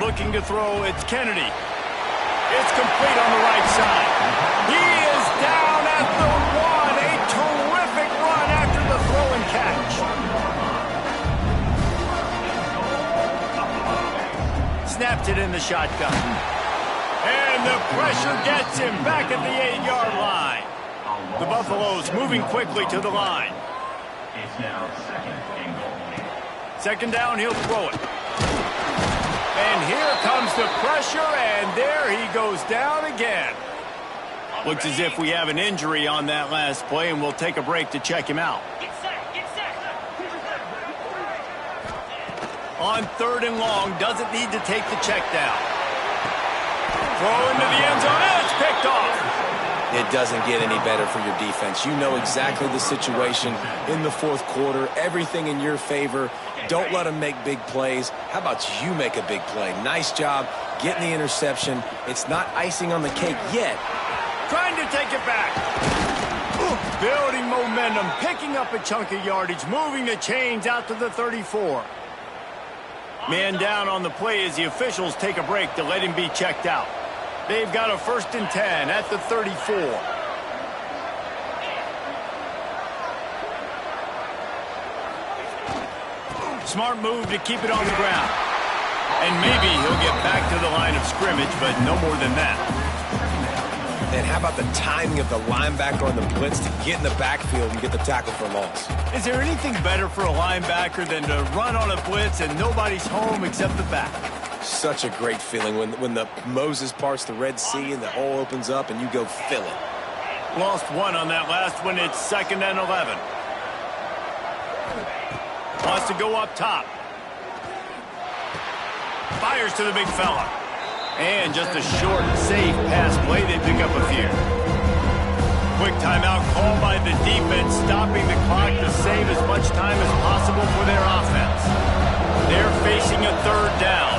Looking to throw, it's Kennedy. It's complete on the right side. He is down at the 1. A terrific run after the throw and catch. Snapped it in the shotgun. And the pressure gets him back at the 8-yard line. The Buffaloes moving quickly to the line. It's now 2nd and goal. 2nd down, he'll throw it. And here comes the pressure, and there he goes down again. Looks as if we have an injury on that last play, and we'll take a break to check him out. On 3rd and long, doesn't need to take the check down. Throw into the end zone, and it's picked off. It doesn't get any better for your defense. You know exactly the situation in the 4th quarter. Everything in your favor. Don't let them make big plays. How about you make a big play? Nice job getting the interception. It's not icing on the cake yet. Trying to take it back. Building momentum, picking up a chunk of yardage, moving the chains out to the 34. Man down on the play as the officials take a break to let him be checked out. They've got a 1st and 10 at the 34. Smart move to keep it on the ground. And maybe he'll get back to the line of scrimmage, but no more than that. And how about the timing of the linebacker on the blitz to get in the backfield and get the tackle for loss? Is there anything better for a linebacker than to run on a blitz and nobody's home except the back? Such a great feeling when the Moses parts the Red Sea and the hole opens up and you go fill it. Lost one on that last one. It's 2nd and 11. Wants to go up top. Fires to the big fella. And just a short, safe pass play. They pick up a few. Quick timeout called by the defense, stopping the clock to save as much time as possible for their offense. They're facing a 3rd down.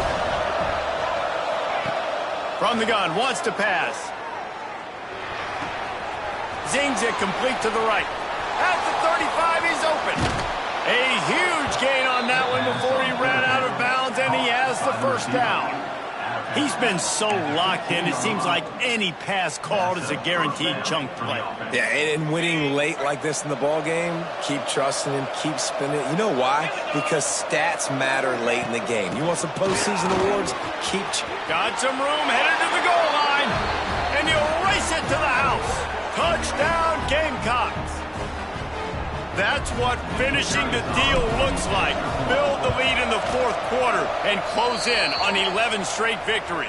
From the gun, wants to pass. Zings it complete to the right. At the 35, he's open. A huge gain on that one before he ran out of bounds, and he has the 1st down. He's been so locked in, it seems like any pass called is a guaranteed chunk play. Yeah, and winning late like this in the ball game, keep trusting him, keep spinning. You know why? Because stats matter late in the game. You want some postseason awards? Keep. Got some room, headed to the goal line, and he'll race it to the house. Touchdown, Gamecocks. That's what finishing the deal looks like. Build the lead in the 4th quarter and close in on 11 straight victories.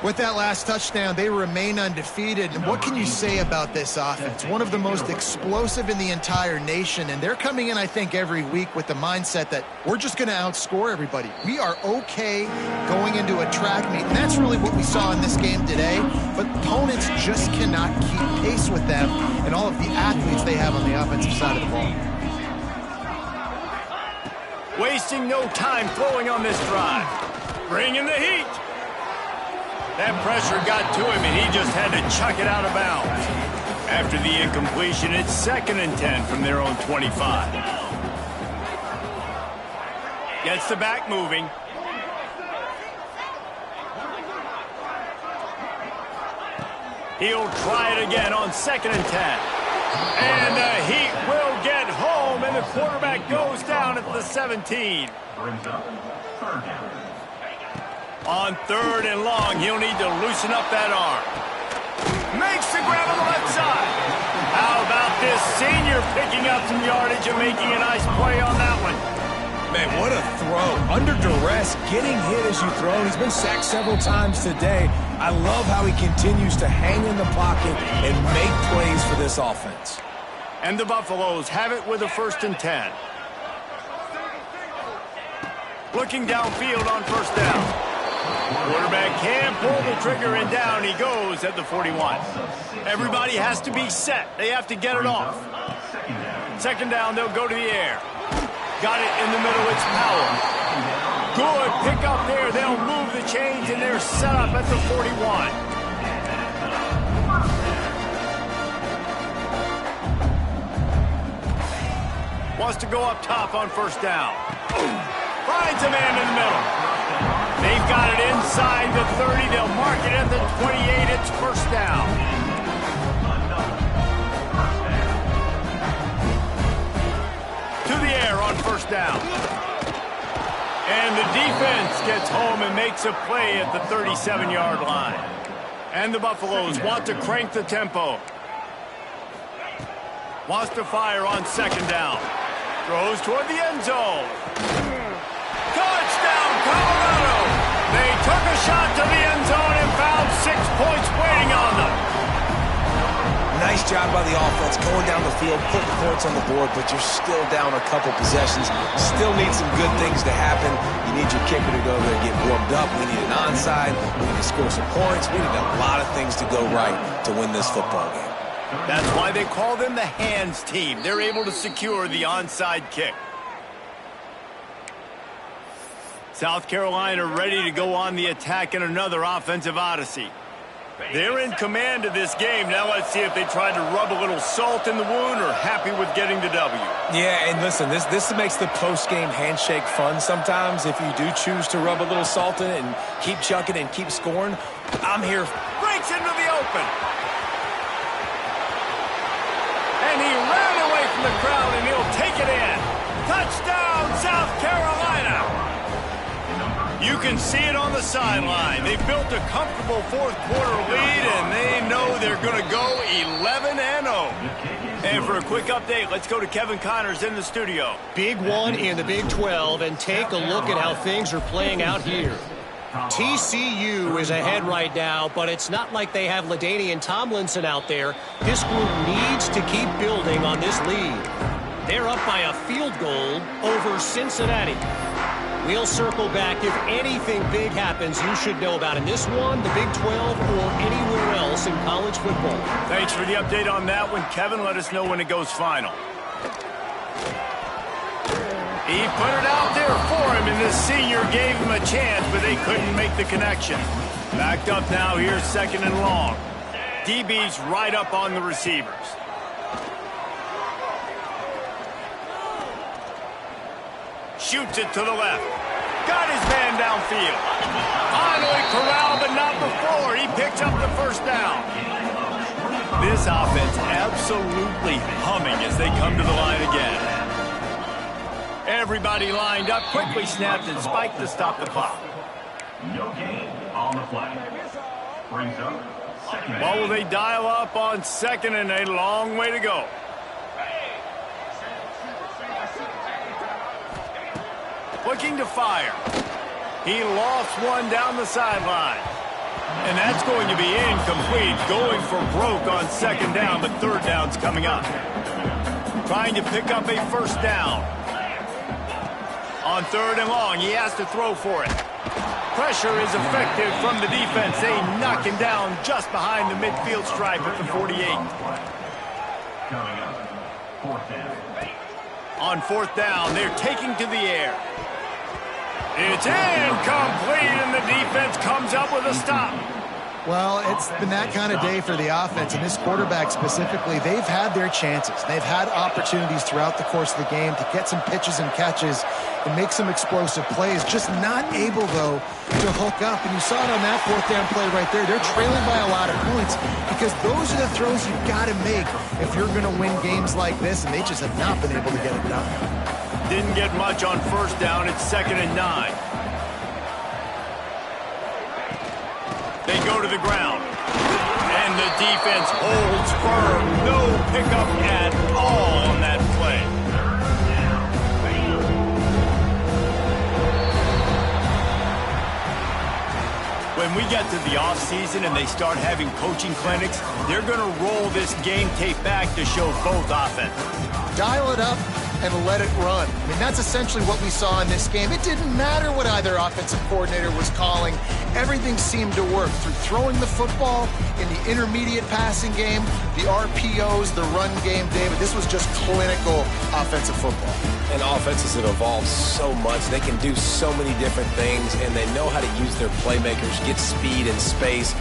With that last touchdown, they remain undefeated. And what can you say about this offense? One of the most explosive in the entire nation. And they're coming in, I think, every week with the mindset that we're just going to outscore everybody. We are okay going into a track meet. And that's really what we saw in this game today. But opponents just cannot keep pace with them and all of the athletes they have on the offensive side of the ball. Wasting no time throwing on this drive. Bringing the heat. That pressure got to him, and he just had to chuck it out of bounds. After the incompletion, it's 2nd and 10 from their own 25. Gets the back moving. He'll try it again on 2nd and 10. And the Heat will get home, and the quarterback goes down at the 17. On 3rd and long, he'll need to loosen up that arm. Makes the grab on the left side. How about this senior picking up some yardage and making a nice play on that one? Man, what a throw. Under duress, getting hit as you throw. He's been sacked several times today. I love how he continues to hang in the pocket and make plays for this offense. And the Buffaloes have it with a 1st and 10. Looking downfield on 1st down. Quarterback can't pull the trigger, and down he goes at the 41. Everybody has to be set. They have to get it off. 2nd down, they'll go to the air. Got it in the middle, it's Powell. Good pick up there. They'll move the chains, and they're set up at the 41. Wants to go up top on 1st down. Finds a man in the middle. They've got it inside the 30. They'll mark it at the 28. It's 1st down. To the air on 1st down. And the defense gets home and makes a play at the 37-yard line. And the Buffaloes want to crank the tempo. Wants to fire on 2nd down. Throws toward the end zone. Touchdown, Colorado! They took a shot to the end zone and found 6 points waiting on them. Nice job by the offense going down the field, putting points on the board, but you're still down a couple possessions. Still need some good things to happen. You need your kicker to go over there and get warmed up. We need an onside. We need to score some points. We need a lot of things to go right to win this football game. That's why they call them the hands team. They're able to secure the onside kick. South Carolina ready to go on the attack in another offensive odyssey. They're in command of this game. Now let's see if they try to rub a little salt in the wound or happy with getting the W. Yeah, and listen, this makes the post-game handshake fun sometimes. If you do choose to rub a little salt in it and keep chucking and keep scoring, I'm here. Breaks into the open. And he ran away from the crowd, and he'll take it in. Touchdown, South Carolina. You can see it on the sideline. They built a comfortable fourth-quarter lead, and they know they're going to go 11-0. And for a quick update, let's go to Kevin Connors in the studio. Big one in the Big 12, and take a look at how things are playing out here. TCU is ahead right now, but it's not like they have LaDainian Tomlinson out there. This group needs to keep building on this lead. They're up by a field goal over Cincinnati. We'll circle back if anything big happens you should know about in this one, the Big 12, or anywhere else in college football. Thanks for the update on that one, Kevin. Let us know when it goes final. He put it out there for him, and the senior gave him a chance, but they couldn't make the connection. Backed up now, here's 2nd and long. DB's right up on the receivers. Shoots it to the left. Got his man downfield. Finally corralled, but not before. He picks up the first down. This offense absolutely humming as they come to the line again. Everybody lined up, quickly snapped and spiked to stop the clock. No gain on the flag. Brings up 2nd. Well, will they dial up on 2nd and a long way to go? Looking to fire. He lost one down the sideline. And that's going to be incomplete. Going for broke on 2nd down, but 3rd down's coming up. Trying to pick up a first down. On 3rd and long, he has to throw for it. Pressure is effective from the defense. They knock him down just behind the midfield stripe at the 48. Coming up, 4th down. On 4th down, they're taking to the air. It's incomplete, and the defense comes up with a stop. Well, it's been that kind of day for the offense, and this quarterback specifically, they've had their chances. They've had opportunities throughout the course of the game to get some pitches and catches and make some explosive plays, just not able, though, to hook up. And you saw it on that 4th down play right there. They're trailing by a lot of points because those are the throws you've got to make if you're going to win games like this, and they just have not been able to get it done. Didn't get much on 1st down. It's 2nd and 9. They go to the ground. And the defense holds firm. No pickup at all on that play. When we get to the offseason and they start having coaching clinics, they're going to roll this game tape back to show both offenses. Dial it up and let it run. I mean, that's essentially what we saw in this game. It didn't matter what either offensive coordinator was calling. Everything seemed to work through throwing the football in the intermediate passing game, the RPOs, the run game, David. This was just clinical offensive football. And offenses have evolved so much. They can do so many different things, and they know how to use their playmakers, get speed and space.